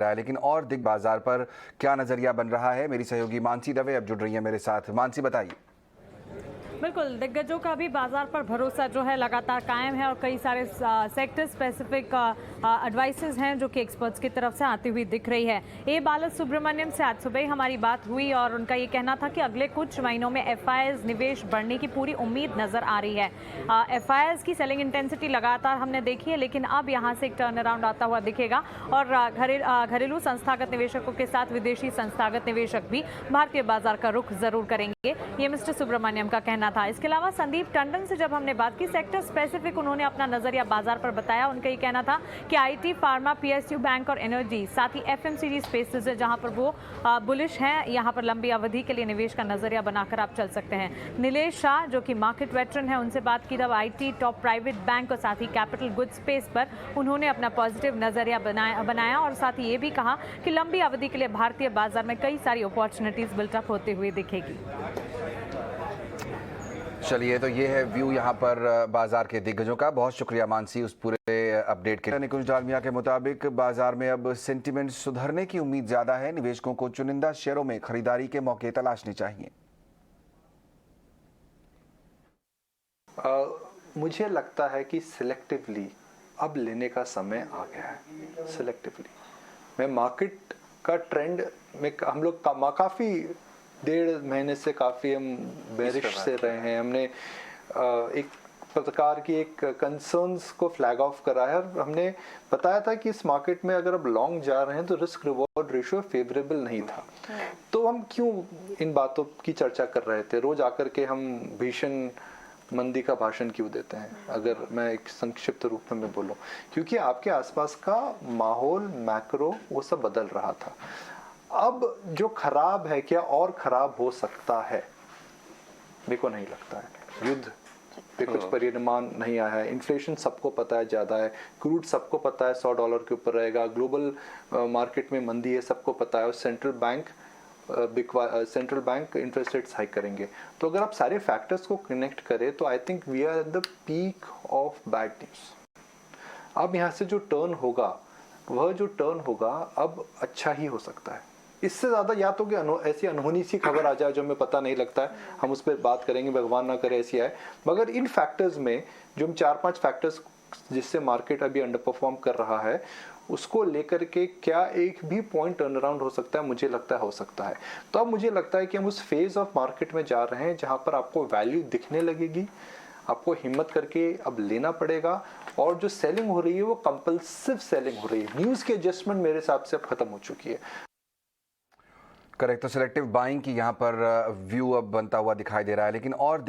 है, लेकिन और दिग बाजार पर क्या नजरिया बन रहा है? मेरी सहयोगी मानसी दवे अब जुड़ रही है मेरे साथ। मानसी, बताइए। बिल्कुल, दिग्गजों का भी बाजार पर भरोसा जो है लगातार कायम है और कई सारे सेक्टर स्पेसिफिक एडवाइसेस हैं जो कि एक्सपर्ट्स की तरफ से आती हुई दिख रही है। ए बालासुब्रमण्यम से आज सुबह ही हमारी बात हुई और उनका ये कहना था कि अगले कुछ महीनों में एफआईआईज निवेश बढ़ने की पूरी उम्मीद नजर आ रही है। एफआईआईज की सेलिंग इंटेंसिटी लगातार हमने देखी है, लेकिन अब यहाँ से एक टर्न अराउंड आता हुआ दिखेगा और घरेलू संस्थागत निवेशकों के साथ विदेशी संस्थागत निवेशक भी भारतीय बाजार का रुख जरूर करेंगे, ये मिस्टर सुब्रमण्यम का कहना था। इसके अलावा संदीप टंडन से जब हमने बात की, सेक्टर स्पेसिफिक उन्होंने अपना नजरिया बाजार पर बताया। उनका ये कहना था कि आईटी, फार्मा, पीएसयू, बैंक और एनर्जी, साथ ही एफएमसीजी स्पेसेस है जहां पर वो बुलिश हैं, यहां पर लंबी अवधि के लिए निवेश का नजरिया बनाकर आप चल सकते हैं। नीलेश शाह जो कि मार्केट वेटरन है, उनसे बात की तब आईटी, टॉप प्राइवेट बैंक और साथ ही कैपिटल गुड स्पेस पर उन्होंने अपना पॉजिटिव नजरिया बनाया और साथ ही ये भी कहा कि लंबी अवधि के लिए भारतीय बाजार में कई सारी अपॉर्चुनिटीज बिल्टअप होते हुए दिखेगी। चलिए, तो ये है व्यू यहाँ पर बाजार के दिग्गजों का। बहुत शुक्रिया मानसी उस पूरे अपडेट के लिए। निकुंज डालमिया के मुताबिक बाजार में अब सेंटिमेंट सुधरने की उम्मीद ज्यादा है। निवेशकों को चुनिंदा शेयरों में खरीदारी के मौके तलाशने चाहिए। मुझे लगता है कि सिलेक्टिवली अब लेने का समय आ गया है। सिलेक्टिवली मैं मार्केट का ट्रेंड में हम लोग काफ़ी 1.5 महीने से काफ़ी हम बेरिश से रहे हैं। हमने एक प्रकार की एक कंसर्न्स को फ्लैग ऑफ करा है और हमने बताया था कि इस मार्केट में अगर अब लॉन्ग जा रहे हैं तो रिस्क रिवॉर्ड रेशियो फेवरेबल नहीं था। तो हम क्यों इन बातों की चर्चा कर रहे थे? रोज आकर के हम भीषण मंदी का भाषण क्यों देते हैं? अगर मैं एक संक्षिप्त रूप में बोलूं, क्योंकि आपके आसपास का माहौल, मैक्रो, वो सब बदल रहा था। अब जो खराब है, क्या और खराब हो सकता है? मेरे को नहीं लगता है। युद्ध पे कुछ परिणाम नहीं आया है। इन्फ्लेशन सबको पता है ज़्यादा है। क्रूड सबको पता है $100 के ऊपर रहेगा। ग्लोबल मार्केट में मंदी है, सबको पता है। और central bank interest rates hike करेंगे। तो अगर आप सारे फैक्टर्स को कनेक्ट करें तो I think we are at the peak of bad news. अब यहाँ से जो टर्न होगा, वह जो टर्न होगा अब अच्छा ही हो सकता है। इससे ज़्यादा या तो कि ऐसी अनहोनी सी खबर आ जाए जो हमें पता नहीं लगता है, हम उस पर बात करेंगे, भगवान ना करे ऐसी आए। मगर इन फैक्टर्स में जो हम 4-5 फैक्टर्स जिससे मार्केट अभी अंडर परफॉर्म कर रहा है, उसको लेकर के क्या एक भी पॉइंट टर्न अराउंड हो सकता है? मुझे लगता है हो सकता है। तो अब मुझे लगता है कि हम उस फेज ऑफ मार्केट में जा रहे हैं जहां पर आपको वैल्यू दिखने लगेगी, आपको हिम्मत करके अब लेना पड़ेगा। और जो सेलिंग हो रही है वो कंपल्सिव सेलिंग हो रही है। न्यूज़ की एडजस्टमेंट मेरे हिसाब से अब खत्म हो चुकी है। करेक्ट। तो सिलेक्टिव बाइंग की यहाँ पर व्यू अब बनता हुआ दिखाई दे रहा है, लेकिन और